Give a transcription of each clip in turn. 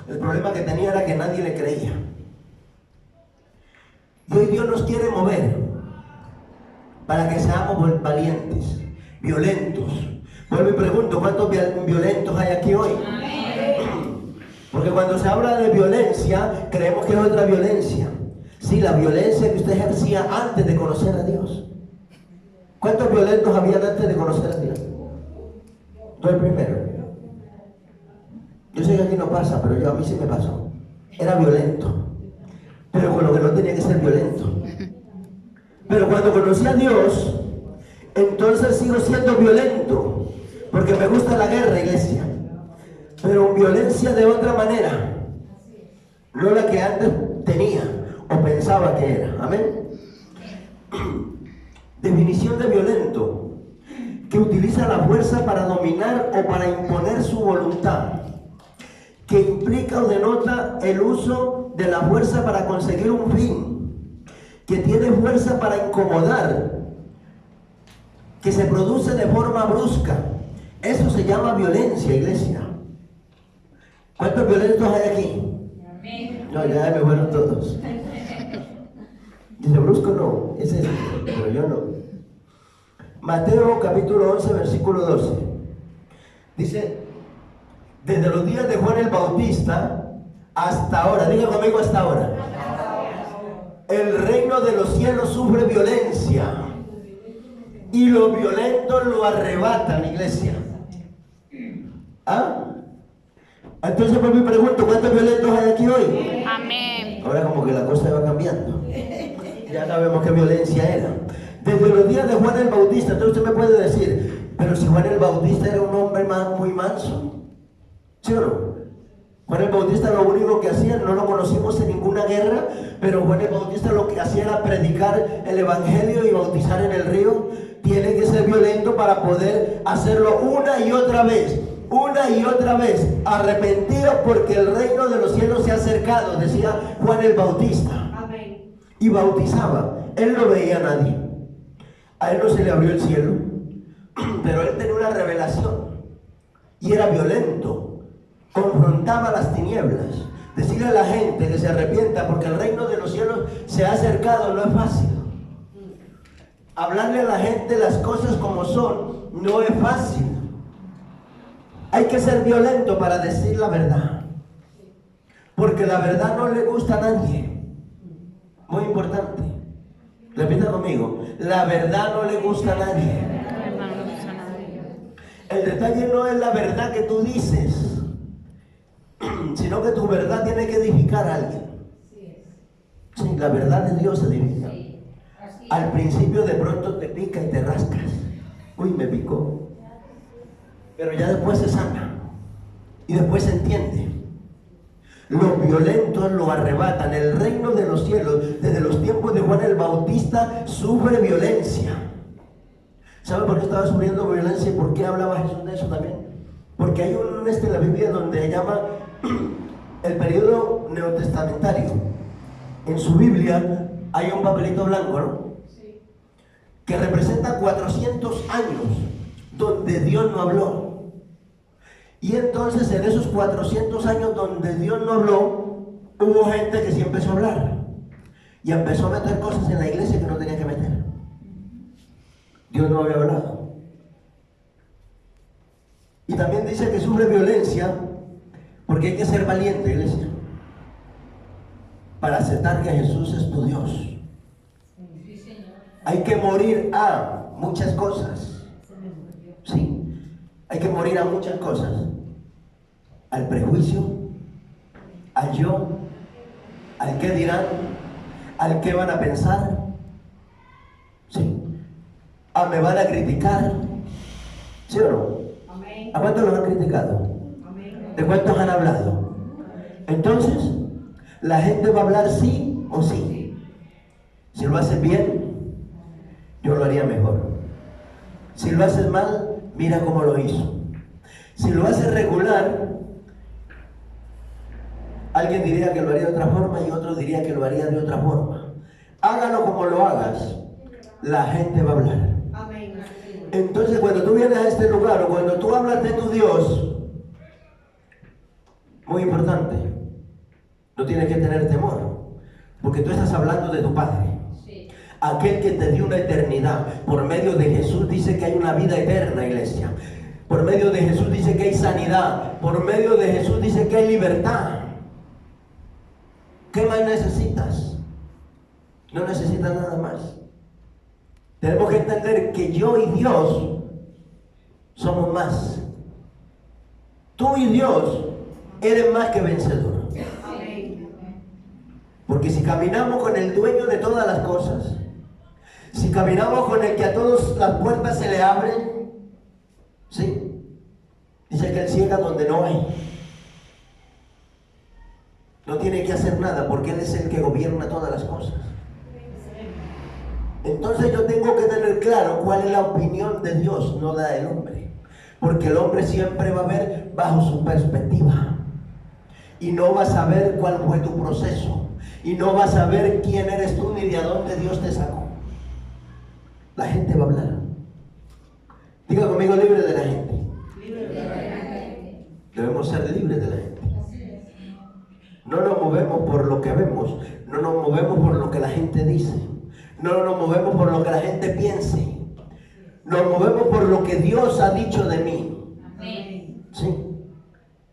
El problema que tenía era que nadie le creía. Y hoy Dios nos quiere mover para que seamos valientes, violentos. Vuelvo y pregunto, ¿cuántos violentos hay aquí hoy? Porque cuando se habla de violencia, creemos que es otra violencia. Sí, la violencia que usted ejercía antes de conocer a Dios. ¿Cuántos violentos habían antes de conocer a Dios? Yo el primero. Yo sé que aquí no pasa, pero a mí sí me pasó. Era violento, pero con lo que no tenía que ser violento. Pero cuando conocí a Dios, entonces sigo siendo violento, porque me gusta la guerra, iglesia. Pero violencia de otra manera, no la que antes tenía o pensaba que era. Amén. Definición de violento: que utiliza la fuerza para dominar o para imponer su voluntad, que implica o denota el uso de la fuerza para conseguir un fin, que tiene fuerza para incomodar, que se produce de forma brusca. Eso se llama violencia, iglesia. ¿Cuántos violentos hay aquí? No, ya me fueron todos. Dice, brusco no, ese es, pero yo no. Mateo capítulo 11, versículo 12. Dice, desde los días de Juan el Bautista hasta ahora, diga conmigo hasta ahora, el reino de los cielos sufre violencia y los violentos lo arrebatan, iglesia. ¿Ah? Entonces por mi pregunto, ¿cuántos violentos hay aquí hoy? Amén. Ahora como que la cosa va cambiando. Ya sabemos qué violencia era. Desde los días de Juan el Bautista. Entonces usted me puede decir, pero si Juan el Bautista era un hombre muy manso, ¿sí o no? Juan el Bautista lo único que hacía, no lo conocimos en ninguna guerra, pero Juan el Bautista lo que hacía era predicar el evangelio y bautizar en el río. Tiene que ser violento para poder hacerlo una y otra vez, arrepentido porque el reino de los cielos se ha acercado, decía Juan el Bautista. Amén. Y bautizaba. Él no veía a nadie, a él no se le abrió el cielo, pero él tenía una revelación y era violento, confrontaba las tinieblas. Decirle a la gente que se arrepienta porque el reino de los cielos se ha acercado no es fácil. Hablarle a la gente las cosas como son no es fácil. Hay que ser violento para decir la verdad, porque la verdad no le gusta a nadie. Muy importante, repita conmigo, la verdad no le gusta a nadie. El detalle no es la verdad que tú dices, sino que tu verdad tiene que edificar a alguien. Sí, la verdad de Dios se edifica. Al principio de pronto te pica y te rascas. Uy, me picó. Pero ya después se sana y después se entiende. Los violentos lo arrebatan. El reino de los cielos, desde los tiempos de Juan el Bautista, sufre violencia. ¿Sabe por qué estaba sufriendo violencia y por qué hablaba Jesús de eso también? Porque hay un en la Biblia donde llama el periodo neotestamentario. En su Biblia hay un papelito blanco, ¿no? Que representa 400 años donde Dios no habló. Y entonces en esos 400 años donde Dios no habló, hubo gente que sí empezó a hablar y empezó a meter cosas en la iglesia que no tenía que meter. Dios no había hablado. Y también dice que sufre violencia porque hay que ser valiente, iglesia, para aceptar que Jesús es tu Dios. Hay que morir a muchas cosas. Sí, hay que morir a muchas cosas. Al prejuicio, al yo, al qué dirán, al qué van a pensar. Sí. A me van a criticar. ¿Sí o no? Amén. ¿A cuántos los han criticado? Amén. ¿De cuántos han hablado? Entonces, la gente va a hablar sí o sí. Si lo haces bien, yo lo haría mejor. Si lo haces mal, mira cómo lo hizo. Si lo haces regular, alguien diría que lo haría de otra forma y otro diría que lo haría de otra forma. Hágalo como lo hagas, la gente va a hablar. Entonces cuando tú vienes a este lugar o cuando tú hablas de tu Dios, Muy importante. No tienes que tener temor, porque tú estás hablando de tu Padre. Sí. Aquel que te dio una eternidad. Por medio de Jesús dice que hay una vida eterna, iglesia. Por medio de Jesús dice que hay sanidad. Por medio de Jesús dice que hay libertad. ¿Qué más necesitas? No necesitas nada más. Tenemos que entender que yo y Dios somos más. Tú y Dios eres más que vencedor. Porque si caminamos con el dueño de todas las cosas, si caminamos con el que a todas las puertas se le abren, ¿sí? Dice que Él ciega donde no hay. No tiene que hacer nada porque Él es el que gobierna todas las cosas. Entonces yo tengo que tener claro cuál es la opinión de Dios, no la del hombre. Porque el hombre siempre va a ver bajo su perspectiva. Y no va a saber cuál fue tu proceso. Y no va a saber quién eres tú ni de dónde Dios te sacó. La gente va a hablar. Diga conmigo, libre de la gente. Debemos ser libres de la gente. No nos movemos por lo que vemos. No nos movemos por lo que la gente dice. No nos movemos por lo que la gente piense. Nos movemos por lo que Dios ha dicho de mí. Sí.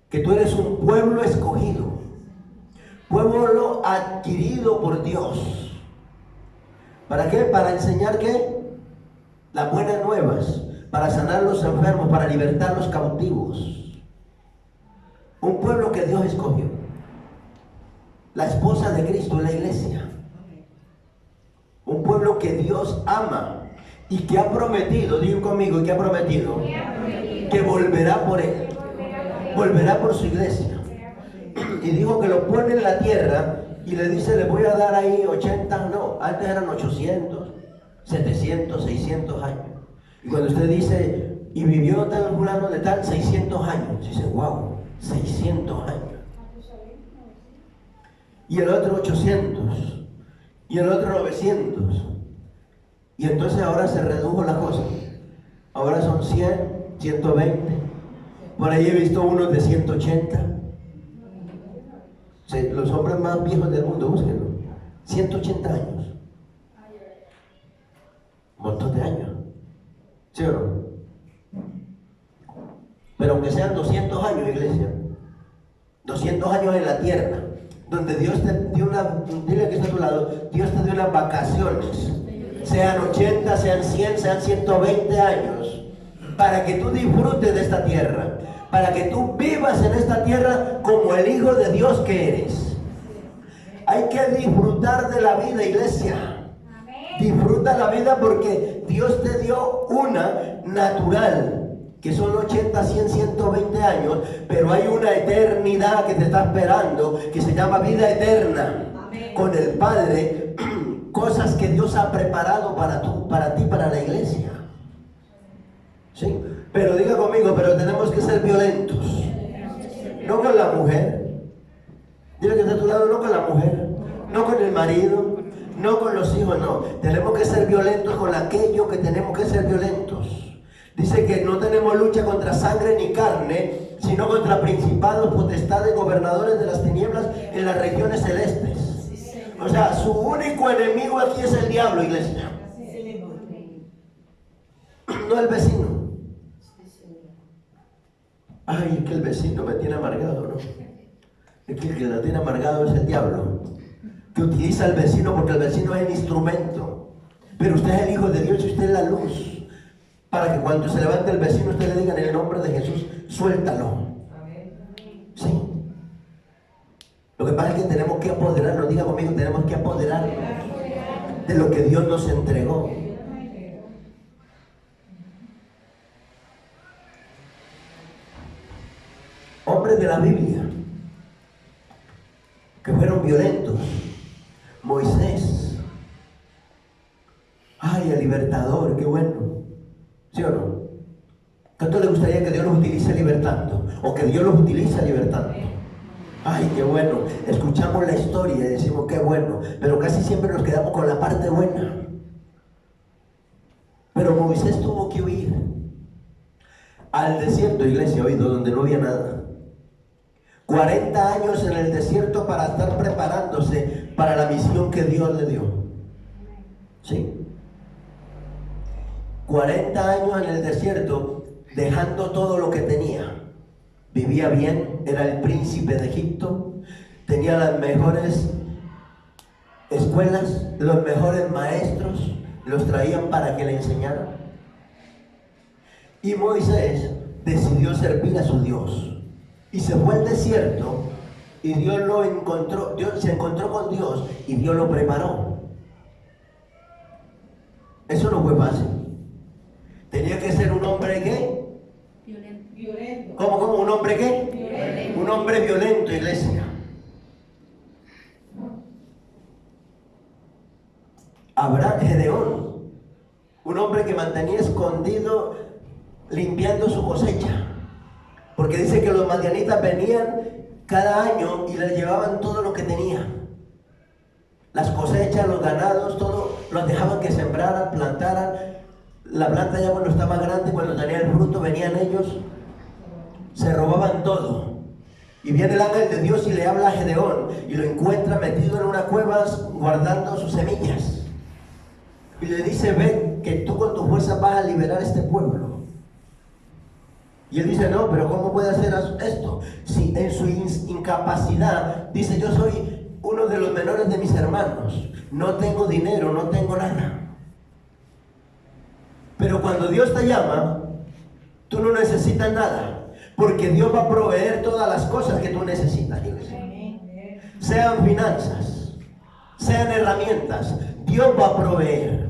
Que tú eres un pueblo escogido. Pueblo adquirido por Dios. ¿Para qué? Para enseñar ¿qué? Las buenas nuevas. Para sanar los enfermos. Para libertar los cautivos. Un pueblo que Dios escogió. La esposa de Cristo es la iglesia. Un pueblo que Dios ama y que ha prometido, digo conmigo, que ha prometido que volverá por Él, volverá por su iglesia. Y dijo que lo pone en la tierra y le dice, le voy a dar ahí 80, no, antes eran 800, 700, 600 años. Y cuando usted dice, y vivió tal fulano de tal, 600 años, dice, wow, 600 años. Y el otro 800. Y el otro 900. Y entonces ahora se redujo la cosa. Ahora son 100, 120. Por ahí he visto unos de 180. Sí, los hombres más viejos del mundo, búsquenlo. 180 años. Un montón de años. ¿Sí o no? Pero aunque sean 200 años, iglesia. 200 años en la tierra. Donde Dios te dio dile que está a tu lado, Dios te dio unas vacaciones, sean 80, sean 100, sean 120 años, para que tú disfrutes de esta tierra, para que tú vivas en esta tierra como el Hijo de Dios que eres. Hay que disfrutar de la vida, iglesia. Disfruta la vida porque Dios te dio una natural, que son 80, 100, 120 años, pero hay una eternidad que te está esperando, que se llama vida eterna. Amén. Con el Padre, cosas que Dios ha preparado para ti, para la iglesia. ¿Sí? Pero diga conmigo, pero tenemos que ser violentos. No con la mujer. Dile que está a tu lado, no con la mujer, no con el marido, no con los hijos, no. Tenemos que ser violentos con aquello que tenemos que ser violentos. Dice que no tenemos lucha contra sangre ni carne, sino contra principados, potestades, gobernadores de las tinieblas en las regiones celestes. O sea, su único enemigo aquí es el diablo, iglesia. No el vecino. Ay, es que el vecino me tiene amargado, ¿no? Es que el que lo tiene amargado es el diablo, que utiliza al vecino porque el vecino es el instrumento. Pero usted es el Hijo de Dios y usted es la luz. Para que cuando se levante el vecino usted le diga en el nombre de Jesús, suéltalo. Sí. Lo que pasa es que tenemos que apoderarnos, diga conmigo, tenemos que apoderarnos de lo que Dios nos entregó. Hombres de la Biblia que fueron violentos. Moisés. Ay, el libertador, qué bueno. ¿Sí o no? ¿Cuánto le gustaría que Dios los utilice libertando? O que Dios los utilice libertando. Ay, qué bueno. Escuchamos la historia y decimos qué bueno. Pero casi siempre nos quedamos con la parte buena. Pero Moisés tuvo que huir al desierto, iglesia, oído, donde no había nada. 40 años en el desierto para estar preparándose para la misión que Dios le dio. ¿Sí? 40 años en el desierto, dejando todo lo que tenía. Vivía bien, era el príncipe de Egipto, tenía las mejores escuelas, los mejores maestros, los traían para que le enseñaran. Y Moisés decidió servir a su Dios. Y se fue al desierto y Dios lo encontró, Dios se encontró con Dios y Dios lo preparó. Eso no fue fácil. Tenía que ser un hombre ¿qué? Violento. ¿Cómo? ¿Un hombre qué? Violento. Un hombre violento, iglesia. Abraham, Gedeón, un hombre que mantenía escondido limpiando su cosecha. Porque dice que los madianitas venían cada año y le llevaban todo lo que tenía. Las cosechas, los ganados, todo, los dejaban que sembraran, plantaran. La planta ya cuando estaba grande, cuando tenía el fruto, venían ellos, se robaban todo. Y viene el ángel de Dios y le habla a Gedeón y lo encuentra metido en una cueva guardando sus semillas. Y le dice, ve que tú con tus fuerzas vas a liberar este pueblo. Y él dice, no, pero ¿cómo puede hacer esto? Si en su incapacidad, dice, yo soy uno de los menores de mis hermanos, no tengo dinero, no tengo nada. Pero cuando Dios te llama, tú no necesitas nada, porque Dios va a proveer todas las cosas que tú necesitas. Sean finanzas, sean herramientas, Dios va a proveer.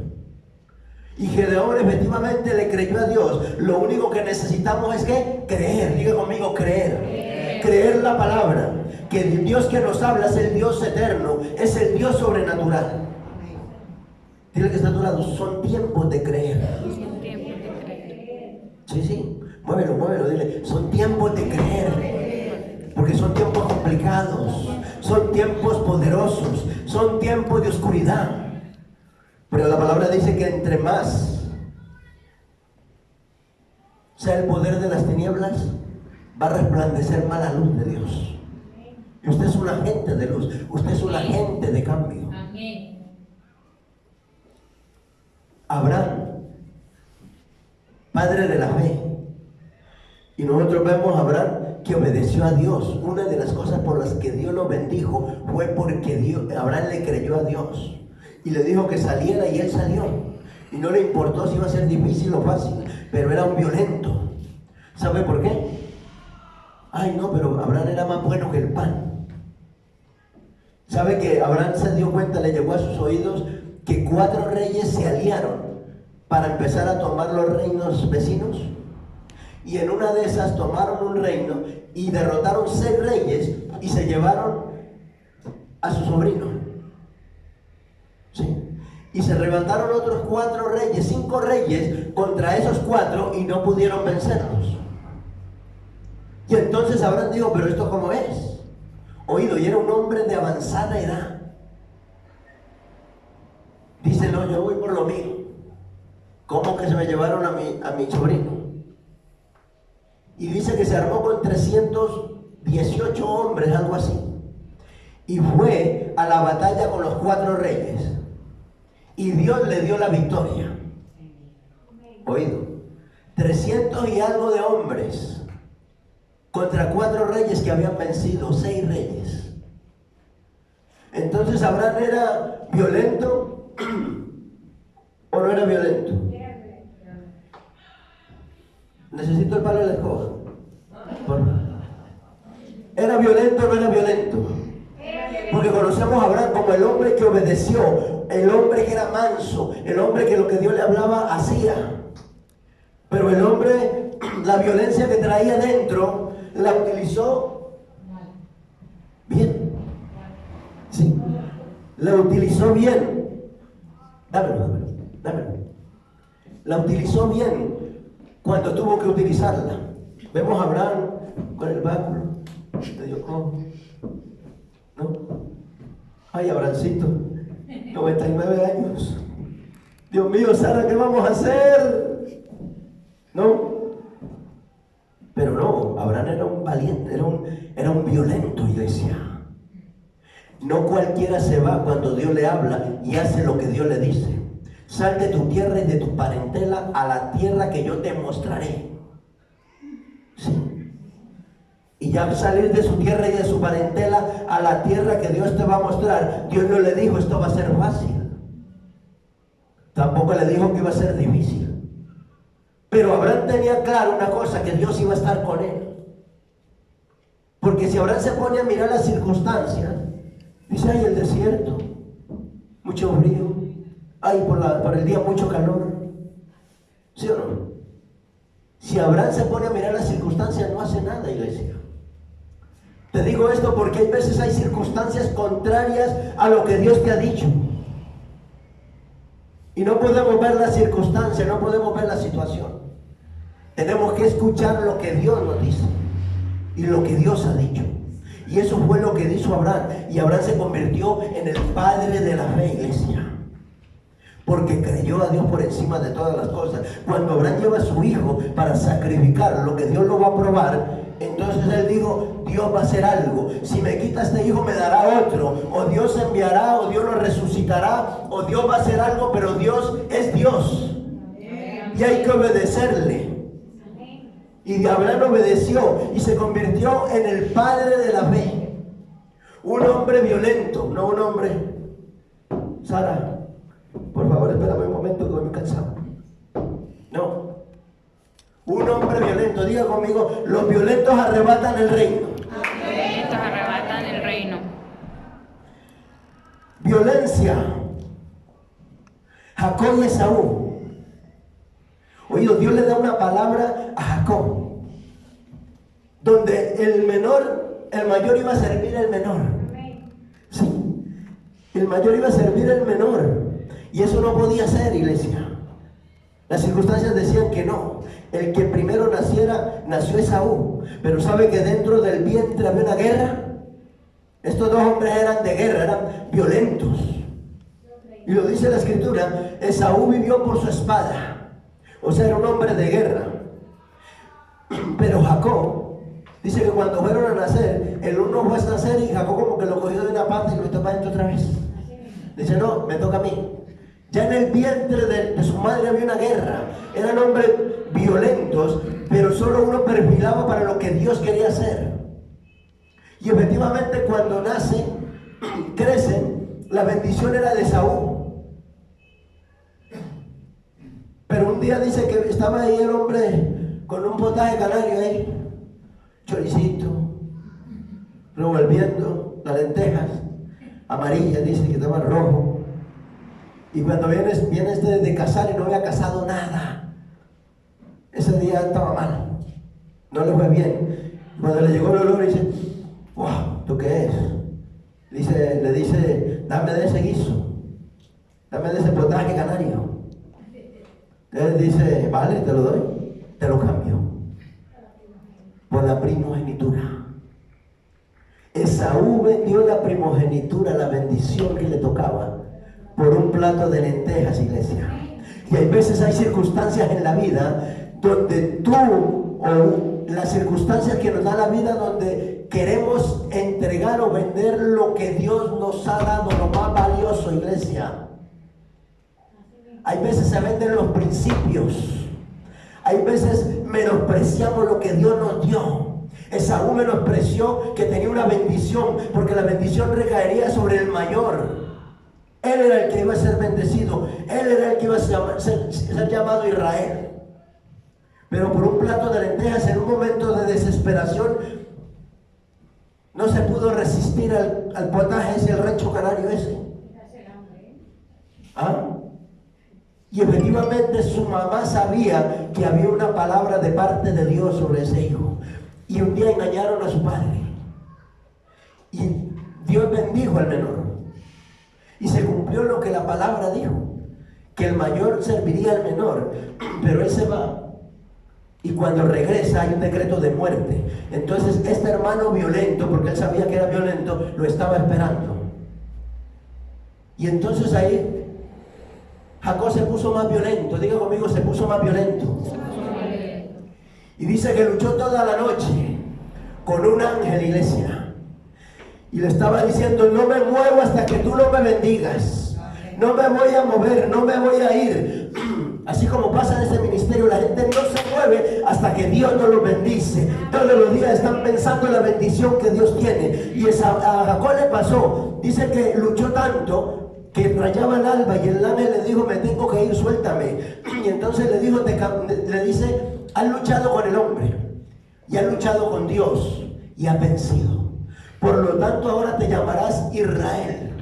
Y Gedeón efectivamente le creyó a Dios. Lo único que necesitamos es que creer. Diga conmigo, creer. Creer la palabra. Que el Dios que nos habla es el Dios eterno, es el Dios sobrenatural. Dile que está a tu lado, son tiempos de creer. Sí, muévelo, dile, son tiempos de creer. Porque son tiempos complicados, son tiempos poderosos, son tiempos de oscuridad. Pero la palabra dice que entre más sea el poder de las tinieblas, va a resplandecer más la luz de Dios. Y usted es un agente de luz, usted es un agente de cambio. Abraham, padre de la fe. Y nosotros vemos a Abraham que obedeció a Dios. Una de las cosas por las que Dios lo bendijo fue porque Abraham le creyó a Dios. Y le dijo que saliera y él salió. Y no le importó si iba a ser difícil o fácil, pero era un violento. ¿Sabe por qué? Ay, no, pero Abraham era más bueno que el pan. ¿Sabe que Abraham se dio cuenta, le llegó a sus oídos, que 4 reyes se aliaron para empezar a tomar los reinos vecinos? Y en una de esas tomaron un reino y derrotaron 6 reyes y se llevaron a su sobrino. ¿Sí? Y se levantaron otros 4 reyes, 5 reyes contra esos 4 y no pudieron vencerlos. Y entonces Abraham dijo, pero ¿esto cómo es? Oído, y era un hombre de avanzada edad. Dice, no, yo voy por lo mío. ¿Cómo que se me llevaron a mi sobrino? Y dice que se armó con 318 hombres, algo así. Y fue a la batalla con los 4 reyes. Y Dios le dio la victoria. Oído, 300 y algo de hombres contra 4 reyes que habían vencido, 6 reyes. Entonces, ¿Abraham era violento o no era violento? Necesito el palo de la escoba. ¿Era violento o no era violento? Porque conocemos a Abraham como el hombre que obedeció, el hombre que era manso, el hombre que lo que Dios le hablaba hacía. Pero el hombre, la violencia que traía dentro, la utilizó bien. Sí, la utilizó bien. Dámelo. La utilizó bien cuando tuvo que utilizarla. Vemos a Abraham con el báculo. Medio cojo. ¿No? Ay, Abrahamcito, 99 años. Dios mío, Sara, ¿qué vamos a hacer? ¿No? Pero no, Abraham era un valiente, era un violento, iglesia. No cualquiera se va cuando Dios le habla y hace lo que Dios le dice. Sal de tu tierra y de tu parentela a la tierra que yo te mostraré. Sí. Y ya al salir de su tierra y de su parentela a la tierra que Dios te va a mostrar, Dios no le dijo esto va a ser fácil. Tampoco le dijo que iba a ser difícil. Pero Abraham tenía claro una cosa, que Dios iba a estar con él. Porque si Abraham se pone a mirar las circunstancias, dice, ay, el desierto, mucho frío, ay, por el día mucho calor. ¿Sí o no? Si Abraham se pone a mirar las circunstancias, no hace nada, iglesia. Te digo esto porque hay veces hay circunstancias contrarias a lo que Dios te ha dicho. Y no podemos ver la circunstancia, no podemos ver la situación. Tenemos que escuchar lo que Dios nos dice y lo que Dios ha dicho. Y eso fue lo que hizo Abraham. Y Abraham se convirtió en el padre de la fe, iglesia. Porque creyó a Dios por encima de todas las cosas. Cuando Abraham lleva a su hijo para sacrificar lo que Dios lo va a probar, entonces él dijo, Dios va a hacer algo. Si me quita este hijo me dará otro. O Dios enviará, o Dios lo resucitará, o Dios va a hacer algo, pero Dios es Dios. Y hay que obedecerle. Y Abraham obedeció y se convirtió en el padre de la fe. Un hombre violento, no un hombre. Sara, por favor, espérame un momento que estoy cansado. No. Un hombre violento, diga conmigo, los violentos arrebatan el reino. Los violentos arrebatan el reino. Violencia. Jacob y Esaú. Oído, Dios le da una palabra a Jacob, donde el mayor iba a servir al menor. Sí, el mayor iba a servir al menor. Y eso no podía ser, iglesia. Las circunstancias decían que no. El que primero naciera, nació Esaú. Pero ¿sabe que dentro del vientre había una guerra? Estos dos hombres eran de guerra, eran violentos. Y lo dice la escritura, Esaú vivió por su espada. O sea, era un hombre de guerra. Pero Jacob, dice que cuando fueron a nacer, el uno fue a nacer y Jacob como que lo cogió de una parte y lo metió para adentro otra vez. Dice, no, me toca a mí. Ya en el vientre de su madre había una guerra. Eran hombres violentos, pero solo uno perfilaba para lo que Dios quería hacer. Y efectivamente cuando nacen, crecen, la bendición era de Esaú. Pero un día dice que estaba ahí el hombre con un potaje canario ahí, choricito, revolviendo las lentejas amarillas, dice que estaba rojo. Y cuando viene este de casar y no había casado nada, ese día estaba mal, no le fue bien. Cuando le llegó el olor dice, wow, ¿tú qué es? Le dice, dame de ese guiso, dame de ese potaje canario. Él dice, vale, te lo doy, te lo cambio por la primogenitura. Esaú vendió la primogenitura, la bendición que le tocaba, por un plato de lentejas, iglesia. Y hay veces hay circunstancias en la vida donde tú, o las circunstancias que nos da la vida, donde queremos entregar o vender lo que Dios nos ha dado, lo más valioso, iglesia. Hay veces se venden los principios. Hay veces menospreciamos lo que Dios nos dio. Esaú menospreció que tenía una bendición, porque la bendición recaería sobre el mayor. Él era el que iba a ser bendecido. Él era el que iba a ser llamado Israel. Pero por un plato de lentejas, en un momento de desesperación, no se pudo resistir al potaje ese, el rancho canario ese. ¿Ah? Y efectivamente su mamá sabía que había una palabra de parte de Dios sobre ese hijo. Y un día engañaron a su padre. Y Dios bendijo al menor. Y se cumplió lo que la palabra dijo, que el mayor serviría al menor. Pero él se va. Y cuando regresa hay un decreto de muerte. Entonces este hermano violento, porque él sabía que era violento, lo estaba esperando. Y entonces ahí Jacob se puso más violento. Diga conmigo, se puso más violento. Y dice que luchó toda la noche con un ángel, iglesia. Y le estaba diciendo, no me muevo hasta que tú no me bendigas. No me voy a mover, no me voy a ir. Así como pasa en este ministerio, la gente no se mueve hasta que Dios no los bendice. Todos los días están pensando en la bendición que Dios tiene. Y a Jacob le pasó. Dice que luchó tanto que rayaba el alba y el ángel le dijo, me tengo que ir, suéltame. Y entonces le dijo, le dice, has luchado con el hombre y has luchado con Dios y has vencido. Por lo tanto ahora te llamarás Israel.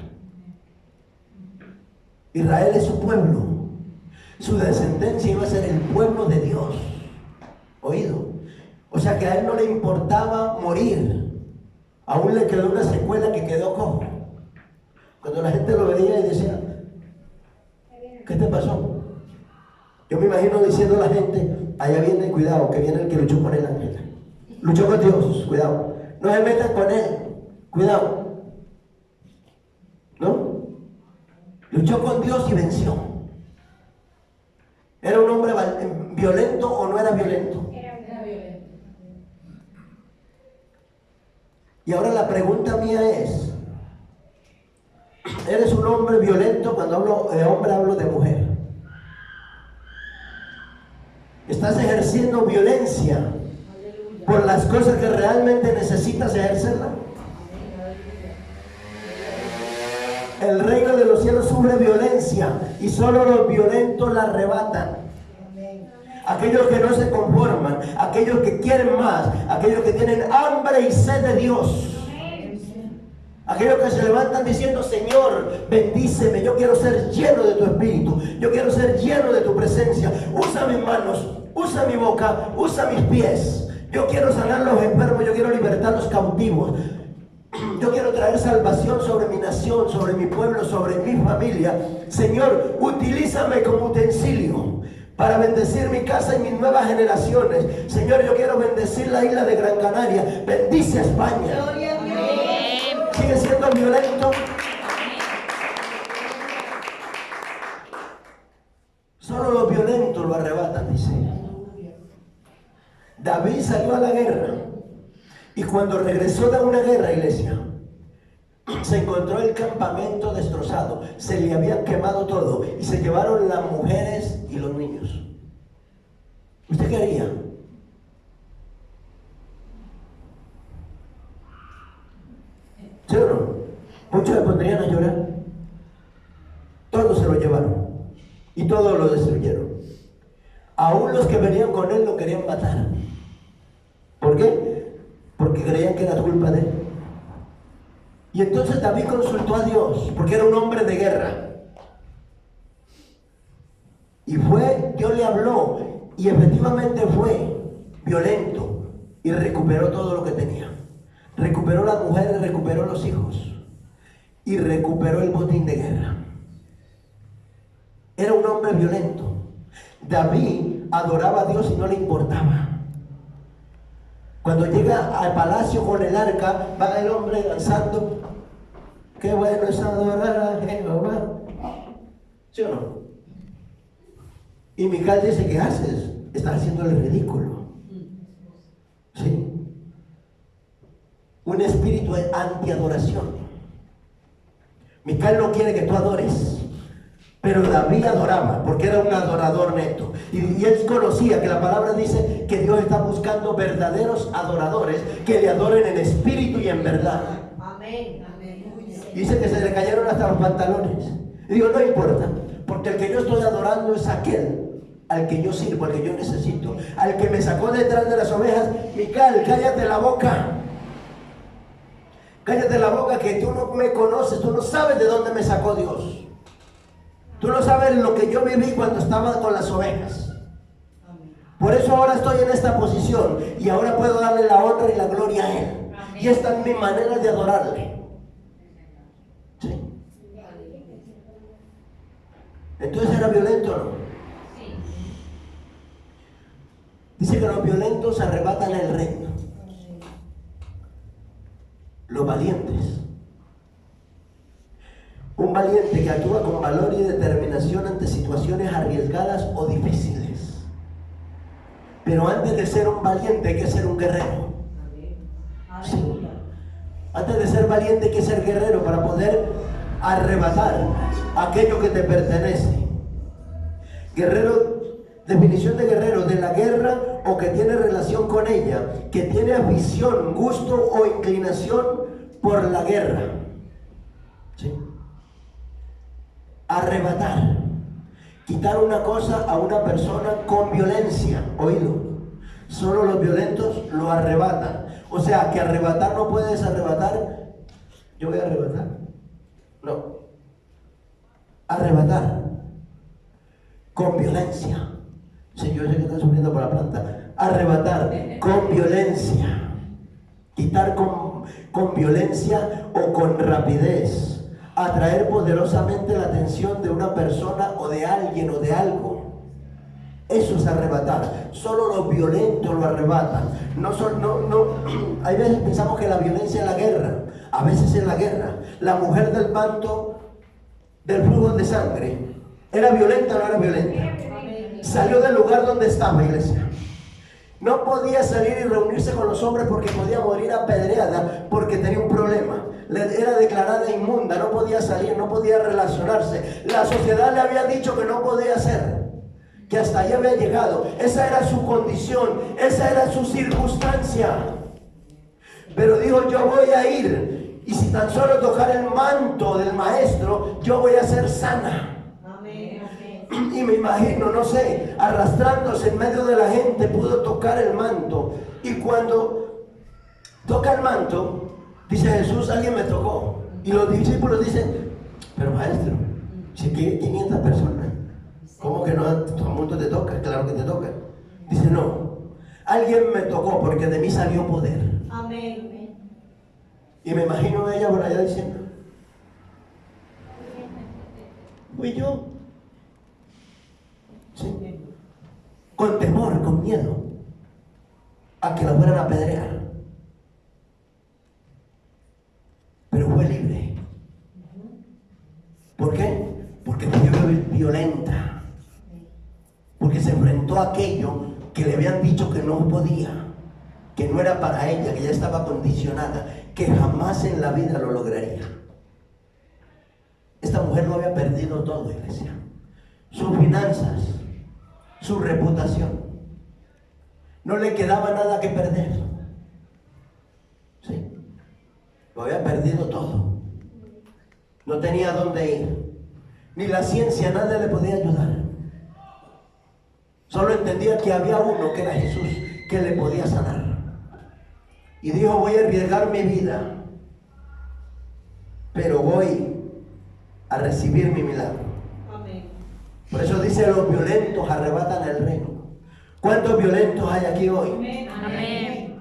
Israel es su pueblo. Su descendencia iba a ser el pueblo de Dios. Oído. O sea que a él no le importaba morir. Aún le quedó una secuela que quedó cojo. Cuando la gente lo veía y decía, ¿qué te pasó? Yo me imagino diciendo a la gente, allá viene, cuidado, que viene el que luchó con el ángel. Luchó con Dios, cuidado. No se metan con él, cuidado. ¿No? Luchó con Dios y venció. ¿Era un hombre violento o no era violento? Era violento. Y ahora la pregunta mía es, ¿eres un hombre violento? Cuando hablo de hombre hablo de mujer. ¿Estás ejerciendo violencia por las cosas que realmente necesitas ejercerla? El reino de los cielos sufre violencia y solo los violentos la arrebatan. Aquellos que no se conforman, aquellos que quieren más, aquellos que tienen hambre y sed de Dios. Aquellos que se levantan diciendo, Señor, bendíceme, yo quiero ser lleno de tu espíritu, yo quiero ser lleno de tu presencia. Usa mis manos, usa mi boca, usa mis pies. Yo quiero sanar a los enfermos, yo quiero libertar a los cautivos. Yo quiero traer salvación sobre mi nación, sobre mi pueblo, sobre mi familia. Señor, utilízame como utensilio para bendecir mi casa y mis nuevas generaciones. Señor, yo quiero bendecir la isla de Gran Canaria. Bendice a España. ¿Sigue siendo violento? Solo los violentos lo arrebatan, dice. David salió a la guerra. Y cuando regresó de una guerra, iglesia, se encontró el campamento destrozado. Se le habían quemado todo. Y se llevaron las mujeres y los niños. ¿Usted qué haría? ¿Sí o no? Muchos se pondrían a llorar. Todos se lo llevaron. Y todos lo destruyeron. Aún los que venían con él lo querían matar. ¿Por qué? Porque creían que era culpa de él. Y entonces David consultó a Dios, porque era un hombre de guerra. Y Dios le habló, y efectivamente fue violento, y recuperó todo lo que tenía. Recuperó las mujeres, recuperó los hijos, y recuperó el botín de guerra. Era un hombre violento. David adoraba a Dios y no le importaba. Cuando llega al palacio con el arca, va el hombre danzando. Qué bueno es adorar a Jehová. ¿Sí o no? Y Mical dice, ¿qué haces? Estás haciendo el ridículo. ¿Sí? Un espíritu de antiadoración. Mical no quiere que tú adores. Pero David adoraba, porque era un adorador neto. Y él conocía que la palabra dice que Dios está buscando verdaderos adoradores que le adoren en espíritu y en verdad. Amén. Dice que se le cayeron hasta los pantalones. Y digo, no importa, porque el que yo estoy adorando es aquel al que yo sirvo, al que yo necesito, al que me sacó detrás de las ovejas. Mical, cállate la boca. Cállate la boca, que tú no me conoces, tú no sabes de dónde me sacó Dios. Tú no sabes lo que yo viví cuando estaba con las ovejas. Por eso ahora estoy en esta posición y ahora puedo darle la honra y la gloria a Él. Y esta es mi manera de adorarle. ¿Sí? Entonces, ¿era violento o no? Dice que los violentos arrebatan el reino. Los valientes. Un valiente que actúa con valor y determinación ante situaciones arriesgadas o difíciles. Pero antes de ser un valiente hay que ser un guerrero. Sí. Antes de ser valiente hay que ser guerrero para poder arrebatar aquello que te pertenece. Guerrero, definición de guerrero: de la guerra o que tiene relación con ella, que tiene afición, gusto o inclinación por la guerra. ¿Sí? Arrebatar, quitar una cosa a una persona con violencia. Oído, solo los violentos lo arrebatan. O sea, que arrebatar no puedes arrebatar. Yo voy a arrebatar. No. Arrebatar con violencia. Sí, yo sé que está sufriendo por la planta. Arrebatar con violencia. Quitar con violencia o con rapidez. Atraer poderosamente la atención de una persona o de alguien o de algo. Eso es arrebatar. Solo los violentos lo arrebatan. Hay veces pensamos que la violencia es la guerra. A veces es la guerra. La mujer del manto del flujo de sangre, ¿era violenta o no era violenta? Salió del lugar donde estaba, iglesia. No podía salir y reunirse con los hombres porque podía morir apedreada, porque tenía un problema. Era declarada inmunda, no podía salir, no podía relacionarse. La sociedad le había dicho que no podía hacer, que hasta allí había llegado. Esa era su condición, esa era su circunstancia. Pero dijo: yo voy a ir, y si tan solo tocar el manto del maestro, yo voy a ser sana. Y me imagino, no sé, arrastrándose en medio de la gente, pudo tocar el manto. Y cuando toca el manto, dice Jesús: alguien me tocó. Y los discípulos dicen: pero maestro, si aquí 500 personas, ¿cómo que no? Todo el mundo te toca. Claro que te toca. Dice: no, alguien me tocó porque de mí salió poder. Amén. Y me imagino a ella por allá diciendo: fui yo. ¿Sí? Con temor, con miedo a que la fueran a apedrear. Pero fue libre. ¿Por qué? Porque fue violenta. Porque se enfrentó a aquello que le habían dicho que no podía, que no era para ella, que ya estaba condicionada, que jamás en la vida lo lograría. Esta mujer lo había perdido todo, iglesia. Sus finanzas, su reputación. No le quedaba nada que perder. ¿Sí? Lo había perdido todo. No tenía dónde ir. Ni la ciencia, nada le podía ayudar. Solo entendía que había uno, que era Jesús, que le podía sanar. Y dijo: voy a arriesgar mi vida, pero voy a recibir mi milagro. Por eso dice: los violentos arrebatan el reino. ¿Cuántos violentos hay aquí hoy? Amén.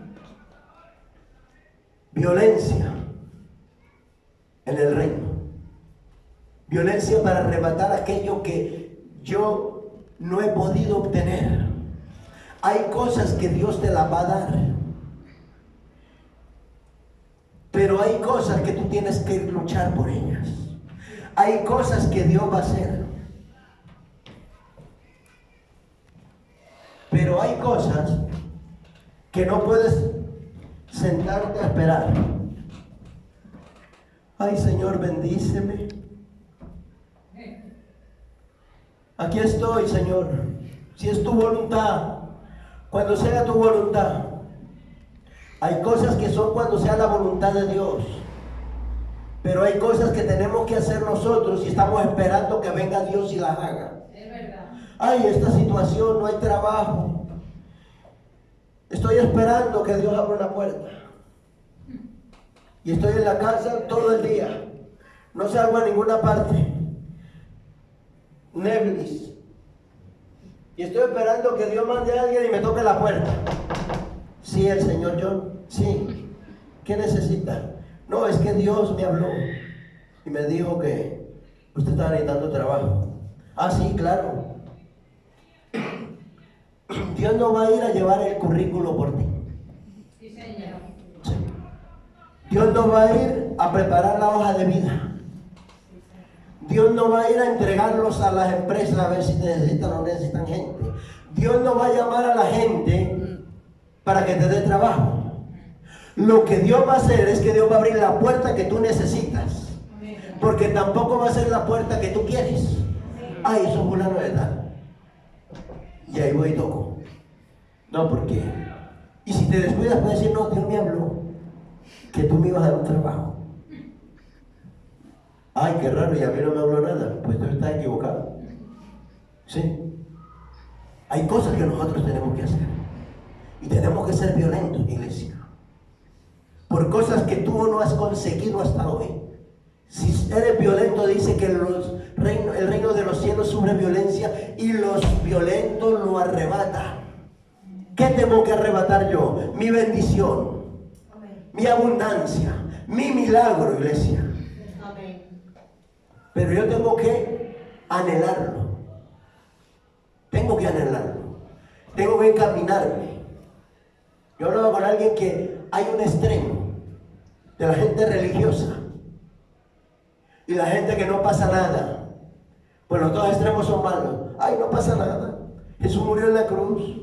Violencia en el reino. Violencia para arrebatar aquello que yo no he podido obtener. Hay cosas que Dios te las va a dar, pero hay cosas que tú tienes que luchar por ellas. Hay cosas que Dios va a hacer, pero hay cosas que no puedes sentarte a esperar. Ay, Señor, bendíceme. Aquí estoy, Señor. Si es tu voluntad, cuando sea tu voluntad. Hay cosas que son cuando sea la voluntad de Dios, pero hay cosas que tenemos que hacer nosotros y estamos esperando que venga Dios y las haga. Es verdad. Ay, esta situación, no hay trabajo. Estoy esperando que Dios abra una puerta. Y estoy en la casa todo el día. No salgo a ninguna parte. Netflix. Y estoy esperando que Dios mande a alguien y me toque la puerta. Sí, el Señor John. Sí. ¿Qué necesita? No, es que Dios me habló y me dijo que usted está necesitando trabajo. Ah, sí, claro. Dios no va a ir a llevar el currículo por ti. Sí, Señor. Sí. Dios no va a ir a preparar la hoja de vida. Dios no va a ir a entregarlos a las empresas a ver si necesitan o no necesitan gente. Dios no va a llamar a la gente para que te dé trabajo. Lo que Dios va a hacer es que Dios va a abrir la puerta que tú necesitas. Porque tampoco va a ser la puerta que tú quieres. Ay, eso es fulano de tal. Y ahí voy y toco. No, porque... Y si te descuidas puedes decir, no, Dios me habló que tú me ibas a dar un trabajo. Ay, qué raro, y a mí no me habló nada. Pues tú estás equivocado. ¿Sí? Hay cosas que nosotros tenemos que hacer. Y tenemos que ser violentos, iglesia. Por cosas que tú no has conseguido hasta hoy. Si eres violento, dice que el reino de los cielos sufre violencia y los violentos lo arrebatan. ¿Qué tengo que arrebatar yo? Mi bendición, mi abundancia, mi milagro, iglesia. Pero yo tengo que anhelarlo. Tengo que anhelarlo. Tengo que encaminarme. Yo hablaba con alguien que hay un extremo de la gente religiosa y la gente que no pasa nada. Pues los dos extremos son malos. Ay, no pasa nada. Jesús murió en la cruz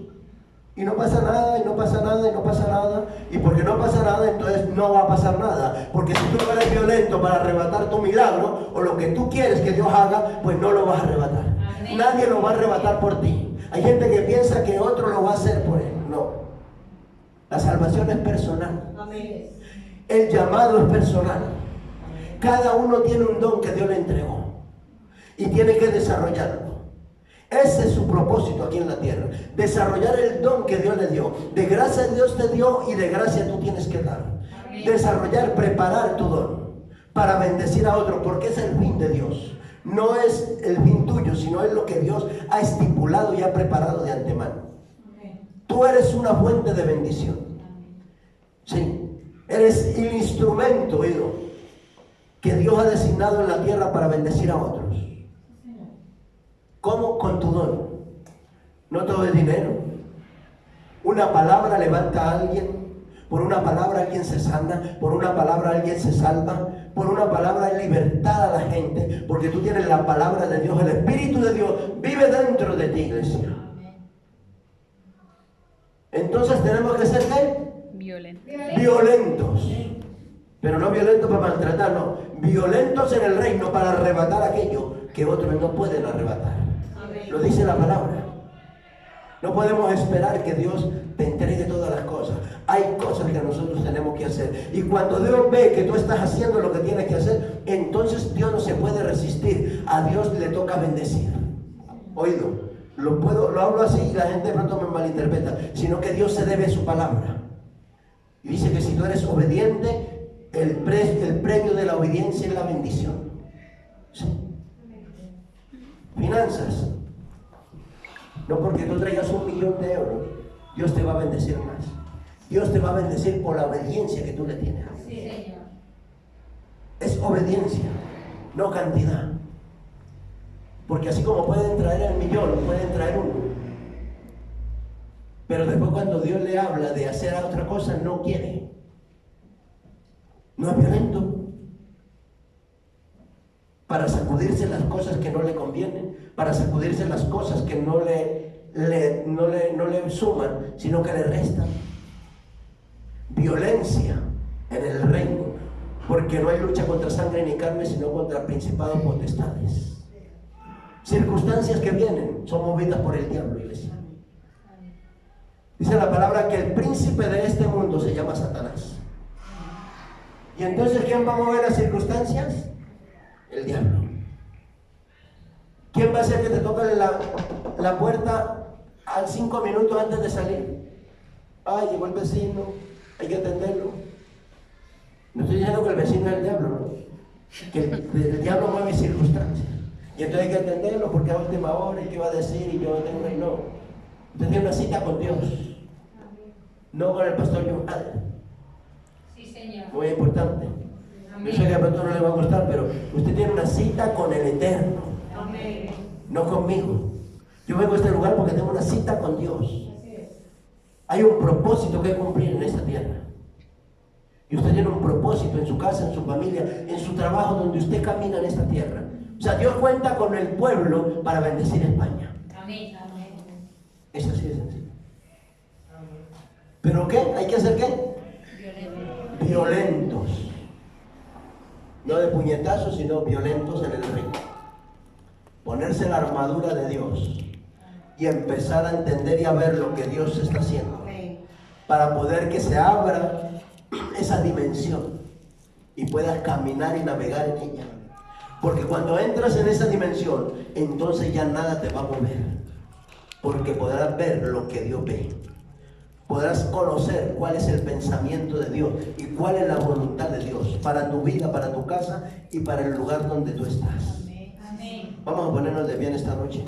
y no pasa nada, y no pasa nada, y no pasa nada. Y porque no pasa nada, entonces no va a pasar nada. Porque si tú eres violento para arrebatar tu milagro o lo que tú quieres que Dios haga, pues no lo vas a arrebatar. Amén. Nadie lo va a arrebatar por ti. Hay gente que piensa que otro lo va a hacer por él. No. La salvación es personal. Amén. El llamado es personal. Cada uno tiene un don que Dios le entregó y tiene que desarrollarlo. Ese es su propósito aquí en la tierra. Desarrollar el don que Dios le dio. De gracia Dios te dio y de gracia tú tienes que dar. Amén. Desarrollar, preparar tu don para bendecir a otro, porque es el fin de Dios. No es el fin tuyo, sino es lo que Dios ha estipulado y ha preparado de antemano. Amén. Tú eres una fuente de bendición. Sí. Eres el instrumento, oído, que Dios ha designado en la tierra para bendecir a otros. ¿Cómo? Con tu don. No todo es dinero. Una palabra levanta a alguien. Por una palabra alguien se sana. Por una palabra alguien se salva. Por una palabra hay libertad a la gente. Porque tú tienes la palabra de Dios. El Espíritu de Dios vive dentro de ti, iglesia. Entonces tenemos que ser ¿qué? Violentos. Pero no violentos para maltratar, no. Violentos en el reino para arrebatar aquello que otros no pueden arrebatar. Amén. Lo dice la palabra. No podemos esperar que Dios te entregue todas las cosas. Hay cosas que nosotros tenemos que hacer. Y cuando Dios ve que tú estás haciendo lo que tienes que hacer, entonces Dios no se puede resistir. A Dios le toca bendecir. Oído, lo hablo así y la gente de pronto me malinterpreta, sino que Dios se debe a su palabra. Y dice que si tú eres obediente, el premio de la obediencia es la bendición. ¿Sí? Finanzas. No porque tú traigas 1 millón de euros, Dios te va a bendecir más. Dios te va a bendecir por la obediencia que tú le tienes. Sí, Señor. Es obediencia, no cantidad. Porque así como pueden traer el millón, pueden traer uno. Pero después cuando Dios le habla de hacer otra cosa, no quiere. No es violento. Para sacudirse las cosas que no le convienen, para sacudirse las cosas que no le suman, sino que le restan. Violencia en el reino, porque no hay lucha contra sangre ni carne, sino contra principados y potestades. Circunstancias que vienen son movidas por el diablo, iglesia. Dice la palabra que el príncipe de este mundo se llama Satanás. ¿Y entonces quién va a mover las circunstancias? El diablo. ¿Quién va a hacer que te toque la puerta a 5 minutos antes de salir? Ay, llegó el vecino, hay que atenderlo. No estoy diciendo que el vecino es el diablo, ¿no? Que el diablo mueve circunstancias. Y entonces hay que atenderlo porque a última hora, ¿y qué va a decir? Y yo tengo y no. Usted tiene una cita con Dios, no con el pastor Johan. Sí, señor. Muy importante. Amén. Yo sé que a pronto no le va a gustar, pero usted tiene una cita con el Eterno. Amén. No conmigo. Yo vengo a este lugar porque tengo una cita con Dios. Hay un propósito que cumplir en esta tierra. Y usted tiene un propósito en su casa, en su familia, en su trabajo, donde usted camina en esta tierra. O sea, Dios cuenta con el pueblo para bendecir España. Amén. Es así de sencillo. ¿Pero qué? ¿Hay que hacer qué? Violentos. No de puñetazos, sino violentos en el reino. Ponerse la armadura de Dios y empezar a entender y a ver lo que Dios está haciendo, para poder que se abra esa dimensión y puedas caminar y navegar en ella. Porque cuando entras en esa dimensión, entonces ya nada te va a mover, porque podrás ver lo que Dios ve. Podrás conocer cuál es el pensamiento de Dios y cuál es la voluntad de Dios para tu vida, para tu casa y para el lugar donde tú estás. Amén. Vamos a ponernos de pie en esta noche.